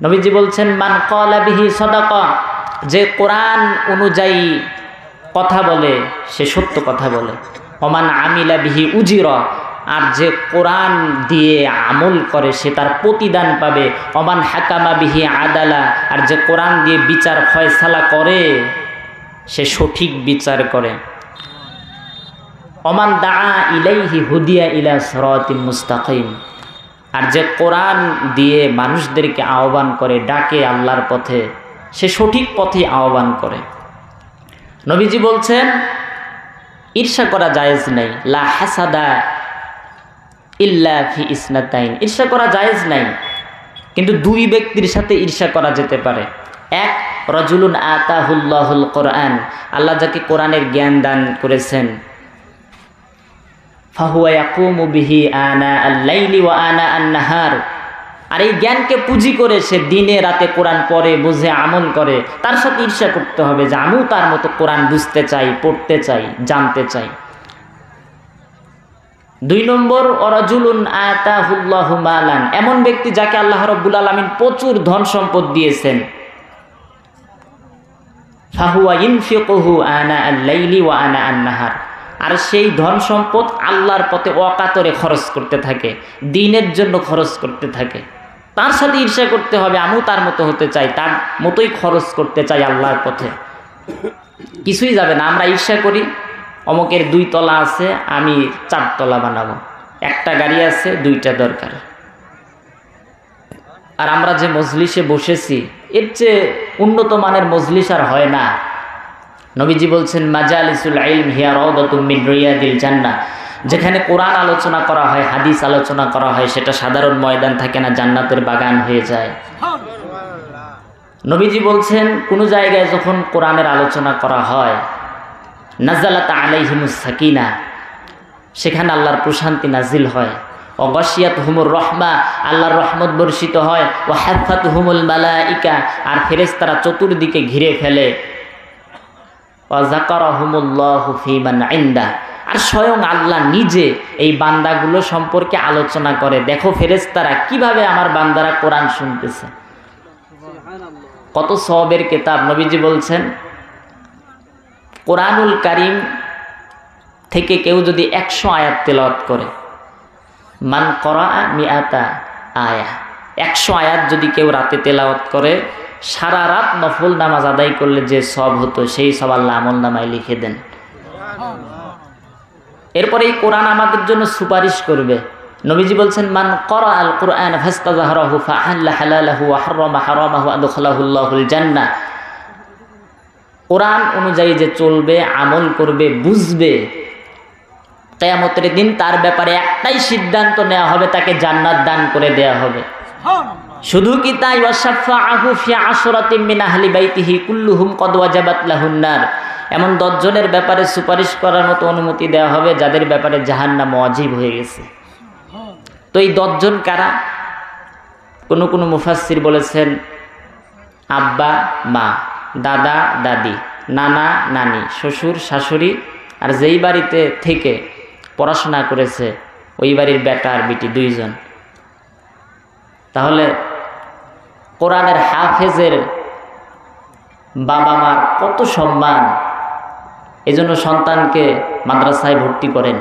নবীজি বলছেন মান ক্বালা বিহি সাদাকা, যে কোরআন অনুযায়ী কথা বলে সে সত্য কথা বলে। ওমান আমিলা বিহি উজিরা, আর যে কোরআন দিয়ে আমল করে সে তার প্রতিদান পাবে। ওমান হাকামা বিহি আদালা, আর যে কোরআন দিয়ে বিচার ফয়সালা করে সে সঠিক বিচার করে। ওমান দাআ ইলাইহি হুদিয়া ইলা সিরাতিন মুস্তাকিম, আর যে কোরআন দিয়ে মানুষদেরকে আহ্বান করে ডাকে আল্লাহর পথে সে সঠিক পথে আহ্বান করে। নবীজি বলছেন ঈর্ষা করা জায়েজ নাই, লা হাসাদা ইল্লা ফি ইসনাতাইন, ঈর্ষা করা জায়েজ নাই, কিন্তু দুই ব্যক্তির সাথে ঈর্ষা করা যেতে পারে। এক, রাজুলুন আতাহুল্লাহুল কোরআন, আল্লাহ যাকে কোরআনের জ্ঞান দান করেছেন, ফাহুয়া ইয়াকুমু বিহি আনা আল-লাইলি ওয়া আনা আন-নাহার, আর এই জ্ঞানকে পুঁজি করে সে দিনে রাতে কোরআন পড়ে, বুঝে, আমল করে। তার সাথে ঈর্ষা করতে হবে যে আমিও তার মতো কোরআন বুঝতে চাই, পড়তে চাই, জানতে চাই। দুই নম্বর, ওয়ারাজুলুন আতাহুল্লাহু মালান, এমন ব্যক্তি যাকে আল্লাহ রাব্বুল আলামিন প্রচুর ধন সম্পদ দিয়েছেন, ফাহুয়া ইনফিকুহু আনা আল-লাইলি ওয়া আনা আন-নাহার, আর সেই ধন সম্পদ আল্লাহর পথে অকাতরে খরচ করতে থাকে, দ্বীনের জন্য খরচ করতে থাকে। তার সাথে ঈর্ষা করতে হবে, আমিও তার মতো হতে চাই, তার মতোই খরচ করতে চাই আল্লাহর পথে। কিছুই যাবে না। আমরা ঈর্ষা করি, অমুকের 2 তলা আছে, আমি 4 তলা বানাবো, একটা গাড়ি আছে, 2টা দরকার। আর আমরা যে মজলিসে বসেছি এর চেয়ে উন্নত মানের মজলিস আর হয় না। নবীজি বলছেন মাজালিসুল ইলম হিয়া রাউদাতুম মিন রিয়াদিল জান্নাহ, যেখানে কোরআন আলোচনা করা হয়, হাদিস আলোচনা করা হয়, সেটা সাধারণ ময়দান থাকে না, জান্নাতের বাগান হয়ে যায়। নবীজি বলছেন কোন জায়গায় যখন কোরআনের আলোচনা করা হয়, নাযালাত আলাইহিমুস সাকিনা, সেখানে আল্লাহর প্রশান্তি নাজিল হয়। ওয়া গাশিয়াতহুমুর রাহমা, আল্লাহর রহমত বর্ষিত হয়। ওয়া হাফাতহুমুল মালাইকা, আর ফেরেশতারা চতুর্দিকে ঘিরে ফেলে। ওয়া যাকারাহুমুল্লাহু ফীমান ইনদা, আর স্বয়ং আল্লাহ নিজে এই বান্দাগুলো সম্পর্কে আলোচনা করে। দেখো ফেরেশতারা কিভাবে আমার বান্দারা কোরআন শুনতেছে, কত সওয়াবের কিতাব। নবীজি বলছেন কোরআনুল কারীম থেকে কেউ যদি 100 আয়াত তেলাওয়াত করে, মান করাআ মিআতা আয়া, 100 আয়াত যদি কেউ রাতে তেলাওয়াত করে, সারা রাত নফল নামাজ আদায় করলে যে সওয়াব হতো সেই সওয়াব আল্লাহ আমলনামায় লিখে দেন। এরপরে এই কোরআন আমাদের জন্য সুপারিশ করবে। নবীজি বলছেন মান ক্বারাআল কুরআন ফাস্তাযহারাহু ফাআহাল্লা হালালাহু ওয়া হারামা হারামাহু আদখালাহুল্লাহুল জান্নাহ, কোরআন অনুযায়ী যে চলবে, আমল করবে, বুঝবে, কিয়ামতের দিন তার ব্যাপারে একটাই সিদ্ধান্ত নেওয়া হবে, তাকে জান্নাত দান করে দেয়া হবে। শুধু কি তাই, ওয়াশাফাআহু ফি আশরাতিন মিন আহলি বাইতিহি কুল্লুহুম কদ ওয়াজাবাত লাহুন নার, এমন 10 জনের ব্যাপারে সুপারিশ করার মতো অনুমতি দেওয়া হবে যাদের ব্যাপারে জাহান্নাম ওয়াজিব হয়ে গেছে। তো এই 10 জন কারা? কোন কোন মুফাসসির বলেছেন আব্বা মা, দাদা দাদি, নানা নানি, শ্বশুর শাশুড়ি, আর যেই বাড়িতে থেকে পড়াশোনা করেছে ওই বাড়ির বেটা আর বিটি 2 জন। তাহলে কোরআনের হাফেজের বাবা মার কত সম্মান, এজন্য সন্তানকে মাদ্রাসায় ভর্তি করেন।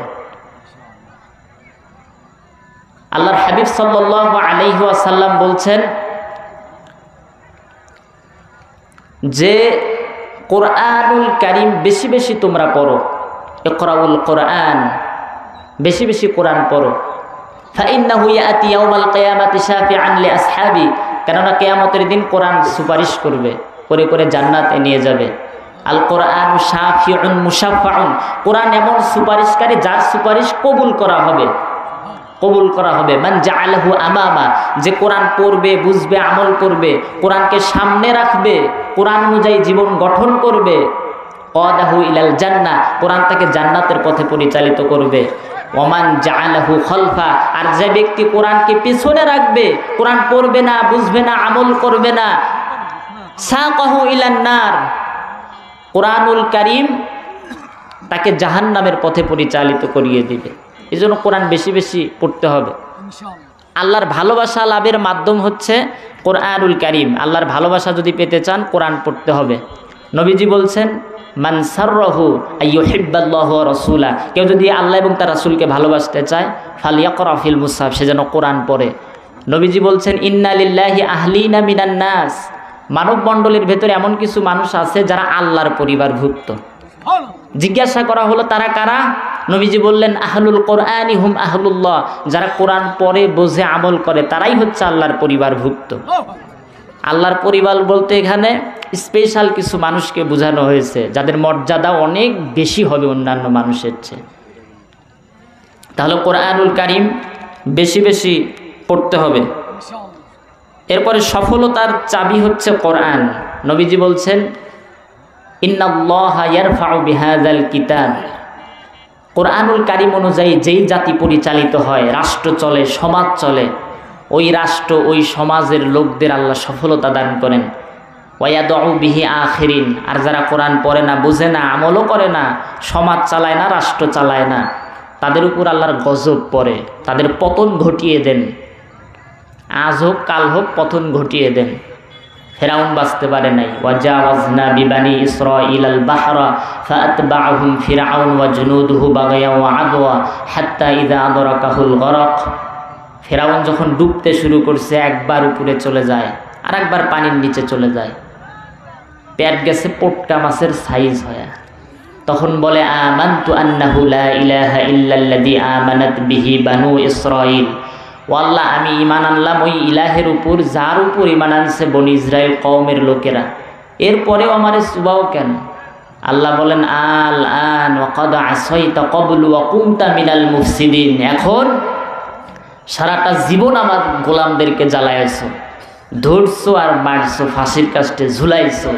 আল্লাহর হাবিব সাল্লাল্লাহু আলাইহি ওয়াসাল্লাম বলছেন যে কোরআনুল কারীম বেশি বেশি তোমরা পড়ো, ইকরাউল কোরআন, বেশি বেশি কোরআন পড়ো। ফাইন্নাহু ইয়াতি ইয়াউমাল কিয়ামাতি শাফিআন লিআসহাবি, কেননা কিয়ামতের দিন কোরআন সুপারিশ করবে, করে করে জান্নাতে নিয়ে যাবে। আল কোরআনু শাফিউন মুশাফফাউন, কোরআন এমন সুপারিশকারী যার সুপারিশ কবুল করা হবে, কবুল করা হবে। মান জাআলাহু আমামা, যে কোরআন পড়বে, বুঝবে, আমল করবে, কোরআনকে সামনে রাখবে, কোরআন অনুযায়ী জীবন গঠন করবে, ক্বাদাহু ইলাল জান্নাহ, কোরআন তাকে জান্নাতের পথে পরিচালিত করবে। ওমান জাআলাহু খলফা, আর যে ব্যক্তি কোরআনকে পিছনে রাখবে, কোরআন পড়বে না, বুঝবে না, আমল করবে না, সাকাহু ইলান নার, কোরআনুল কারীম তাকে জাহান্নামের পথে পরিচালিত করিয়ে দিবে। এজন্য কোরআন বেশি বেশি পড়তে হবে। আল্লাহর ভালোবাসা লাভের মাধ্যম হচ্ছে কোরআনুল কারীম। আল্লাহর ভালোবাসা যদি পেতে চান কোরআন পড়তে হবে। নবীজি বলছেন মান সাররাহু আইয়ুহিব্বাল্লাহু ওয়া রাসূলা, কেউ যদি আল্লাহ এবং তার রাসূলকে ভালোবাসতে চায় ফালইয়াকরা ফিল মুসহাফ, সে যেন কোরআন পড়ে। নবীজি বলছেন ইন্না লিল্লাহি আহলিনা মিনান নাস, মানব মণ্ডলীর ভেতরে এমন কিছু মানুষ আছে যারা আল্লাহর পরিবারভুক্ত। জিজ্ঞাসা করা হলো তারা কারা? নবীজি বললেন আহলুল কোরআনি হুম আহলুল্লাহ, যারা কোরআন পড়ে বোঝে আমল করে তারাই হচ্ছে আল্লাহর পরিবারভুক্ত। আল্লাহর পরিবার বলতে এখানে স্পেশাল কিছু মানুষকে বোঝানো হয়েছে, যাদের মর্যাদা অনেক বেশি হবে অন্যান্য মানুষের চেয়ে। তাহলে কোরআনুল কারীম বেশি বেশি পড়তে হবে। এরপরে সফলতার চাবি হচ্ছে কোরআন। নবীজি বলছেন ইন্নাল্লাহা ইয়ারফাউ বিহাযাল কিতাব, কোরআনুল কারীম অনুযায়ী যেই জাতি পরিচালিত হয়, রাষ্ট্র চলে, সমাজ চলে, ওই রাষ্ট্র ওই সমাজের লোকদের আল্লাহ সফলতা দান করেন। ওয়ায়াদউ বিহি আখিরিন, আর যারা কোরআন পড়ে না, বুঝে না, আমলও করে না, সমাজ চালায় না, রাষ্ট্র চালায় না, তাদের উপর আল্লাহর গজব পড়ে, তাদের পতন ঘটিয়ে দেন। আজ হোক কাল হোক পতন ঘটিয়ে দেন। ফেরাউন বাঁচতে পারে নাই। ওয়াজাওয়াজনা বিবানি ইসরাঈলাল বাহরা ফাআতবাআহুম ফিরআউন ওয়া জুনুদুহু বাগায়া ওয়া আদওয়া হাত্তা ইযা আদরাকাহুল গরক, ফেরাউন যখন ডুবতে শুরু করছে একবার উপরে চলে যায় আর একবার পানির নিচে চলে যায়, পেট গেছে পটকা মাছের সাইজ হয়ে। তখন বলে আমানতু আন্নাহু লা ইলাহা ইল্লাল্লাযী আমানাত বিহি বানু ইসরাঈল, ও আল্লাহ আমি ঈমান আনলাম ওই ইলাহের উপর যার উপর ঈমান আনছে বনি ইসরাইল কওমের লোকেরা, এরপরেও আমারে সুবাও কেন? আল্লাহ বলেন আল আন ওয়া ক্বাদ আসাইতা ক্বাবলু ওয়া কুনতা মিনাল মুফসিদিন, এখন সারাটা জীবন আমার গোলামদেরকে জ্বালাইছো, ধরছো আর মারছো, ফাঁসির কাস্টে ঝুলাইছো,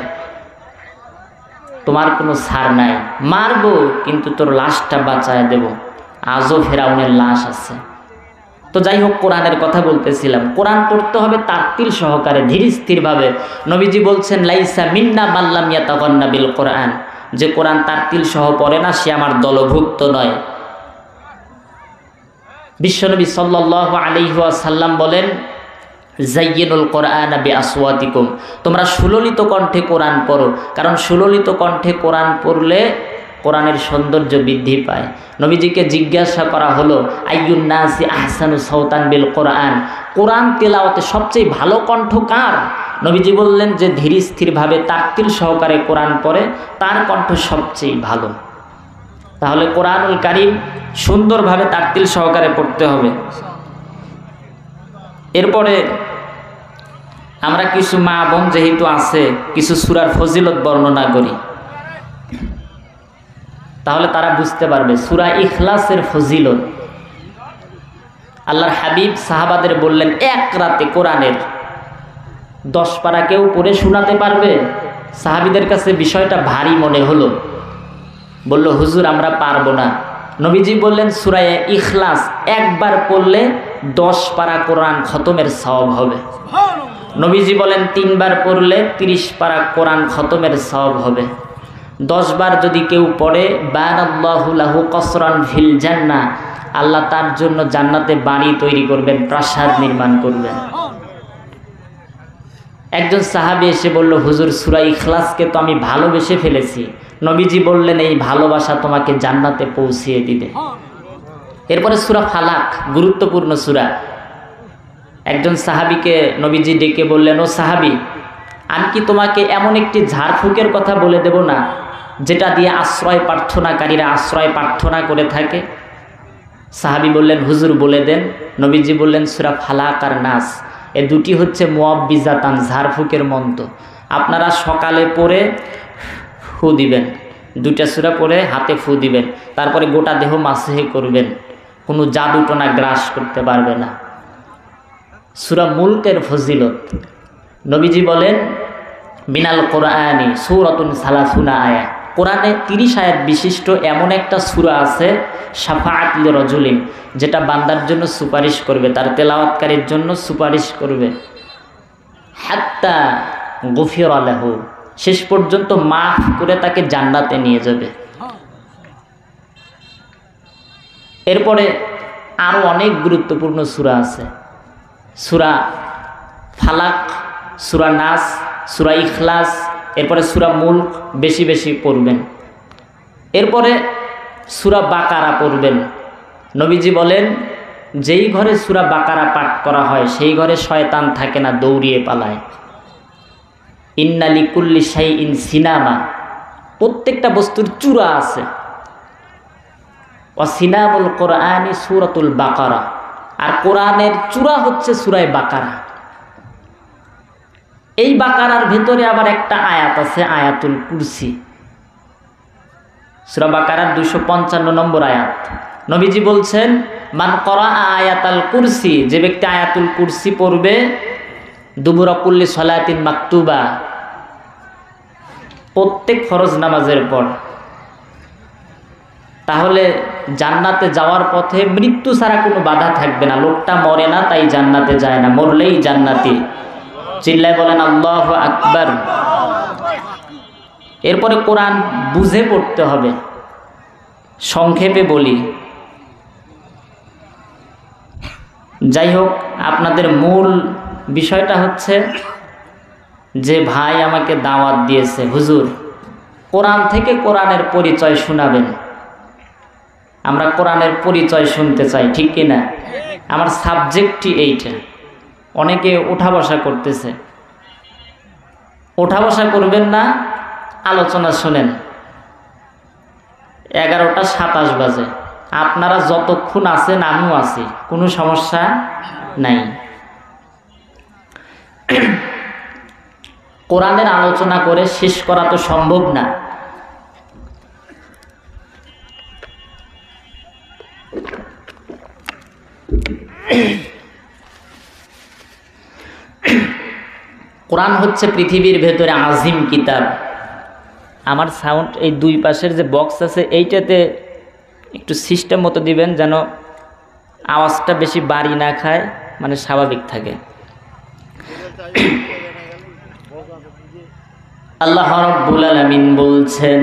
তোমার কোনো ছাড় নাই, মারবো কিন্তু তোর লাশটা বাঁচায় দেব। আজও ফেরাউনের লাশ আছে। তো যাই হোক, কোরআনের কথা বলতেছিলাম। কোরআন পড়তে হবে তারতিল সহকারে, ধীর স্থিরভাবে। নবীজি বলছেন লাইসা মিন্না মাল্লাম ইয়াতাগান্না বিল কোরআন, যে কোরআন তারতিল সহ পড়ে না সে আমার দলভুক্ত নয়। বিশ্বনবী সাল্লাল্লাহু আলাইহি ওয়াসাল্লাম বলেন যায়্যিনুল কোরআন বিআসওয়াতিকুম, তোমরা সুললিত কণ্ঠে কোরআন পড়ো, কারণ সুললিত কণ্ঠে কোরআন পড়লে কোরআনের সৌন্দর্য বৃদ্ধি পায়। নবীজিকে জিজ্ঞাসা করা হলো আইয়ুন নাসি আহসানু সাওতান বিল কোরআন, কোরআন তেলাওয়াতে সবচেয়ে ভালো কণ্ঠ কার? নবীজি বললেন যে ধীর স্থিরভাবে তারতিল সহকারে কোরআন পড়ে তার কণ্ঠ সবচেয়ে ভালো। তাহলে কোরআনুল কারীম সুন্দরভাবে তারতিল সহকারে পড়তে হবে। এরপরে আমরা কিছু মা বোন যেহেতু আছে, কিছু সূরার ফজিলত বর্ণনা করি, তাহলে তারা বুঝতে পারবে সূরা ইখলাসের ফজিলত। আল্লাহর হাবিব সাহাবাদের বললেন এক রাতে কোরআনের 10 পারা কেউ পড়ে শোনাতে পারবে? সাহাবীদের কাছে বিষয়টা ভারী মনে হলো, বলল হুজুর আমরা পারবো না। নবীজি বললেন সূরা ইখলাস একবার পড়লে 10 পারা কোরআন খতমের সওয়াব হবে। নবীজি বলেন 3 বার পড়লে 30 পারা কোরআন খতমের সওয়াব হবে। 10 বার যদি কেউ পড়ে বানাল্লাহু লাহু কসরান ফিল জান্নাহ, আল্লাহ তার জন্য জান্নাতে বাড়ি তৈরি করবেন, প্রাসাদ নির্মাণ করবেন। একজন সাহাবী এসে বলল হুজুর সূরা ইখলাসকে তো আমি ভালোবেসে ফেলেছি। নবীজি বললেন এই ভালোবাসা তোমাকে জান্নাতে পৌঁছিয়ে দিবে। এরপরে সূরা ফালাক, গুরুত্বপূর্ণ সূরা। একজন সাহাবীকে নবীজি ডেকে বললেন ও সাহাবী, আমি কি তোমাকে এমন একটি ঝাড়ফুঁকের কথা বলে দেব না যেটা দিয়ে আশ্রয় প্রার্থনাকারীরা আশ্রয় প্রার্থনা করে থাকে? সাহাবী বললেন হুজুর বলে দেন। নবীজি বললেন সূরা ফালাক আর নাস, এ দুটি হচ্ছে মুআব্বিজাতান, ঝাড়ফুঁকের মন্ত্র। আপনারা সকালে পড়ে ফু দিবেন, 2টা সূরা পড়ে হাতে ফু দিবেন, তারপরে গোটা দেহ মাসহে করবেন, কোনো জাদুটোনা গ্রাস করতে পারবে না। সূরা মুলকের ফজিলত, নবীজি বলেন মিনাল কোরআনি সূরাতুন সালাসুনা আয়া, কোরআনে 30 আয়াত বিশিষ্ট এমন একটা সূরা আছে শাফাআত লিরাজুলিন, যেটা বান্দার জন্য সুপারিশ করবে, তার তেলাওয়াতকারীর জন্য সুপারিশ করবে। হাত্তা গুফিরা লাহু, শেষ পর্যন্ত মাফ করে তাকে জান্নাতে নিয়ে যাবে। এরপরে আরো অনেক গুরুত্বপূর্ণ সূরা আছে। সূরা ফালাক, সূরা নাস, সূরা ইখলাস, এরপরে সূরা মুলক বেশি বেশি পড়বেন। এরপরে সূরা বাকারা পড়বেন। নবীজি বলেন, যেই ঘরে সূরা বাকারা পাঠ করা হয় সেই ঘরে শয়তান থাকে না, দৌড়িয়ে পালায়। ইন্না লিকুল্লি শাইইন সিনামা, প্রত্যেকটা বস্তুর চূড়া আছে। ওয়া সিনামুল কোরআনি সূরাতুল বাকারা, আর কোরআনের চূড়া হচ্ছে সূরা বাকারা। এই বাকারার ভেতরে আবার একটা আয়াত আছে, আয়াতুল কুরসি। সূরা বাকারার 255 নম্বর আয়াত। নবীজি বলছেন, মান করা আয়াতাল কুরসি, যে ব্যক্তি আয়াতুল কুরসি পড়বে, দুবুরা কুল্লি সলাতিন মাকতুবা, প্রত্যেক ফরজ নামাজের পর, তাহলে জান্নাতে যাওয়ার পথে মৃত্যু ছাড়া কোনো বাধা থাকবে না। লোকটা মরে না তাই জান্নাতে যায় না, মরলেই জান্নাতি। চিল্লায় বলেন আল্লাহু আকবার। এরপরে কোরআন বুঝে পড়তে হবে। সংক্ষেপে বলি, যাই হোক, আপনাদের মূল বিষয়টা হচ্ছে যে ভাই আমাকে দাওয়াত দিয়েছে, হুজুর কোরআন থেকে কোরআনের পরিচয় শোনাবেন। আমরা কোরআনের পরিচয় শুনতে চাই, ঠিক কিনা? আমার সাবজেক্টই এইটা। অনেকে ওঠা বসা করতেছে, ওঠা বসা করবেন না, আলোচনা শোনেন। 11টা 27 বাজে, আপনারা যতক্ষণ আছেন আমিও আছি, কোনো সমস্যা নাই। কোরআনের আলোচনা করে শেষ করা তো সম্ভব না। কোরআন হচ্ছে পৃথিবীর ভেতরে আজিম কিতাব। আমার সাউন্ড এই দুই পাশের যে বক্স আছে এইটাতে একটু সিস্টেম মতো দিবেন, যেন আওয়াজটা বেশি বাড়ি না খায়, মানে স্বাভাবিক থাকে। আল্লাহ রাব্বুল আলামিন বলছেন,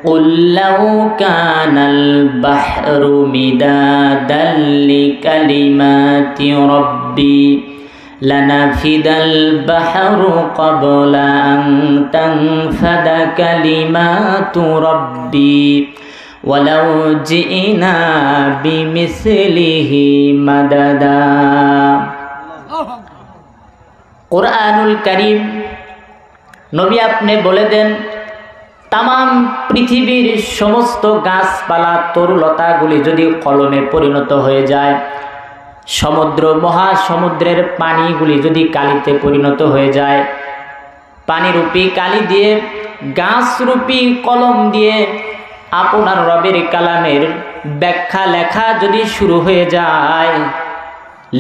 কুল লাউ কানাল বাহরু মিদাদাল লিকালিমাতি রাব্বি লানাফিদাল বাহরু ক্বাবলা আন তানফাদা কালিমাতু রাব্বি ওয়ালাউ জিনা বিমিসলিহি মাদাদা। কোরআনুল কারীম, নবী আপনি বলে দেন, তামাম পৃথিবীর সমস্ত গাছপালা তরুলতাগুলি যদি কলমে পরিণত হয়ে যায়, সমুদ্র মহাসমুদ্রের পানিগুলি যদি কালিতে পরিণত হয়ে যায়, পানিরূপী কালি দিয়ে, গাছরূপী কলম দিয়ে আপনার রবের কালামের ব্যাখ্যা লেখা যদি শুরু হয়ে যায়,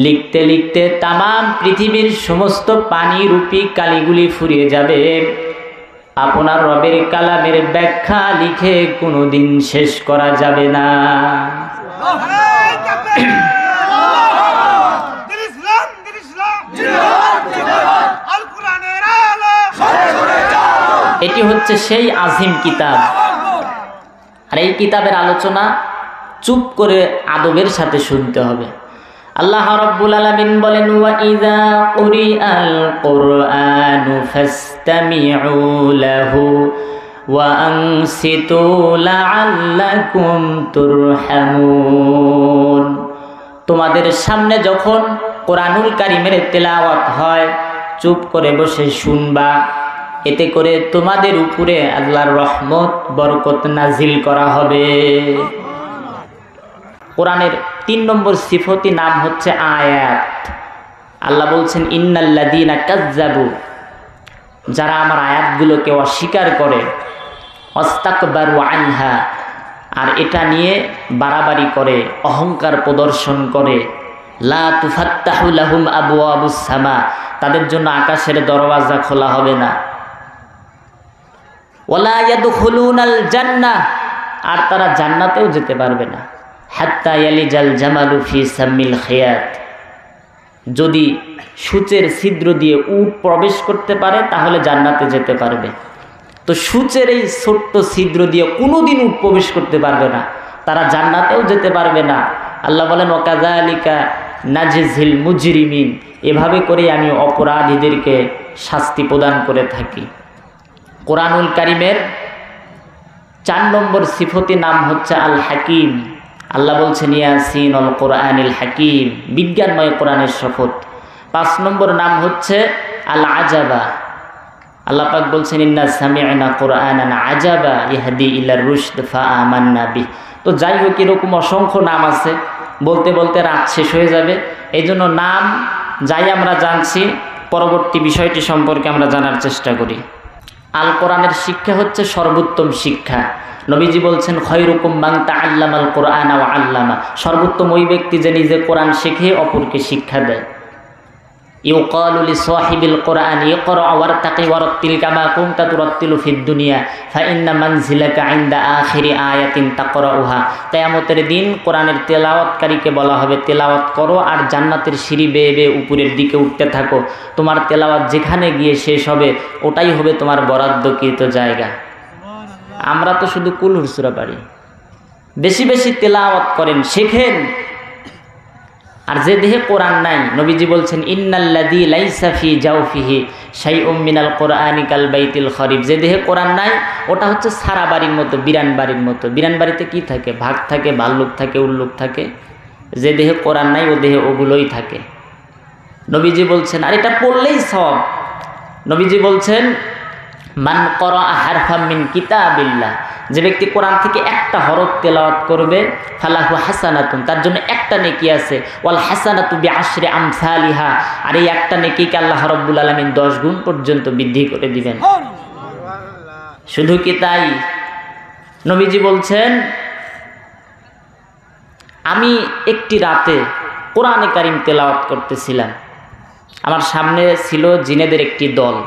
লিখতে লিখতে তামাম পৃথিবীর সমস্ত পানিরূপী কালিগুলি ফুরিয়ে যাবে। আপনার রবের কালামের ব্যাখ্যা লিখে কোনোদিন শেষ করা যাবে না। এটি হচ্ছে সেই আজিম কিতাব। আর এই কিতাবের আলোচনা চুপ করে আদবের সাথে শুনতে হবে। আল্লাহ রাব্বুল আলামিন বলেন, ওয়া ইযা কুরিআল কুরআনু ফাসতামিউ লাহু ওয়া আনসিতু লাআল্লাকুম তুরহামুন। তোমাদের সামনে যখন কোরআনুল কারীমের তেলাওয়াত হয়, চুপ করে বসে শুনবা, এতে করে তোমাদের উপরে আল্লাহর রহমত বরকত নাজিল করা হবে। কোরআনের 3 নম্বর সিফতি নাম হচ্ছে আয়াত। আল্লাহ বলছেন, ইন্নাল্লাযীনা কাযযাবু, যারা আমার আয়াতগুলোকে অস্বীকার করে, ওয়াস্তাকবারু আনহা, আর এটা নিয়ে বাড়াবাড়ি করে, অহংকার প্রদর্শন করে, লা তুফাত্তাহু লাহুম আবওয়াবুস সামা, তাদের জন্য আকাশের দরওয়াজা খোলা হবে না। ওয়ালা ইয়াদখুলুনাল জান্নাহ, আর তারা জান্নাতেও যেতে পারবে না। হাত্তা ইয়ালিজাল জামালু ফি সামিল খিয়াত, যদি সূচের ছিদ্র দিয়ে উট প্রবেশ করতে পারে তাহলে জান্নাতে যেতে পারবে। তো সূচের এই ছোট্ট ছিদ্র দিয়ে কোনোদিন উট প্রবেশ করতে পারবে না, তারা জান্নাতেও যেতে পারবে না। আল্লাহ বলেন, ওয়াকাযালিকা নাজিজিল মুজরিমিন, এভাবে করে আমি অপরাধীদেরকে শাস্তি প্রদান করে থাকি। কোরআনুল কারীমের 4 নম্বর সিফতি নাম হচ্ছে আল হাকিম। আল্লাহ বলছেন ইয়াসিনুল কোরআনিল হাকিম, বিজ্ঞানময় কোরআনের শপথ। 5 নম্বর নাম হচ্ছে আল আজাবা। আল্লাহ পাক বলছেন ইন্না সামি'না কোরআনান আজাবা ইহদি ইলার রুশদ ফাআমান্না বিহি। তো যাই হোক, এরকম অসংখ্য নাম আছে, বলতে বলতে রাত শেষ হয়ে যাবে। এই জন্য নাম যাই আমরা জানছি, পরবর্তী বিষয়টি সম্পর্কে আমরা জানার চেষ্টা করি। আল কোরআনের শিক্ষা হচ্ছে সর্বোত্তম শিক্ষা। নবীজি বলছেন খয়রুকুম মান তাআল্লামাল কোরআনা ওয়া আল্লামা, সর্বোত্তম ওই ব্যক্তি যে নিজে কোরআন শিখে অপরকে শিক্ষা দেয়। ইউকালু লিসাহিবিল কোরআন ইকরা ওয়ারতাকি ওয়ারাত্তিল কামা কুনতা তুরাত্তিলু ফিদ দুনিয়া ফাইন্না মানজিলাকা ইনদা আখিরি আয়াতিন তাকরাউহা। কিয়ামতের দিন কোরআনের তেলাওয়াতকারীকে বলা হবে তেলাওয়াত করো আর জান্নাতের সিঁড়ি বেয়ে বেয়ে উপরের দিকে উঠতে থাকো। তোমার তেলাওয়াত যেখানে গিয়ে শেষ হবে ওটাই হবে তোমার বরাদ্দকৃত জায়গা। আমরা তো শুধু কুলহুর সূরা পারি, বেশি বেশি তেলাওয়াত করেন, শেখেন। আর যে দেহে কোরআন নাই, নবীজি বলছেন ইন্নাল্লাযী লাইসা ফি জাওফিহি শাইউম মিনাল কোরআনি কাল বাইতিল খরিব, যে দেহে কোরআন নাই ওটা হচ্ছে সারা বাড়ির মতো, বিরান বাড়ির মতো। বিরান বাড়িতে কি থাকে? ভাগ থাকে, ভাল্লুক থাকে, উল্লুক থাকে। যে দেহে কোরআন নাই ও দেহে ওগুলোই থাকে। নবীজি বলছেন, আর এটা পড়লেই সওয়াব। নবীজি বলছেন মান করা হারফাম মিন কিতাবিল্লাহ, যে ব্যক্তি কোরআন থেকে একটা হরফ তেলাওয়াত করবে ফালাহু হাসানাতুন, তার জন্য একটা নেকি আছে। ওয়াল হাসানাতু বিআশরি আমসালিহা, আর এই একটা নেকিকে আল্লাহ রাব্বুল আলামিন 10 গুণ পর্যন্ত বৃদ্ধি করে দিবেন। শুধু কি তাই? নবীজি বলছেন আমি একটি রাতে কোরআনে কারীম তেলাওয়াত করতেছিলাম, আমার সামনে ছিল জিনেদের একটি দল।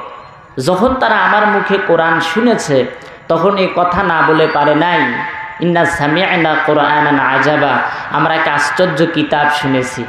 যখন তারা আমার মুখে কোরআন শুনেছে তখন এই কথা না বলে পারে নাই, ইন্না সামি'না কোরআনান আজাবা, আমরা এক আশ্চর্য কিতাব শুনেছি।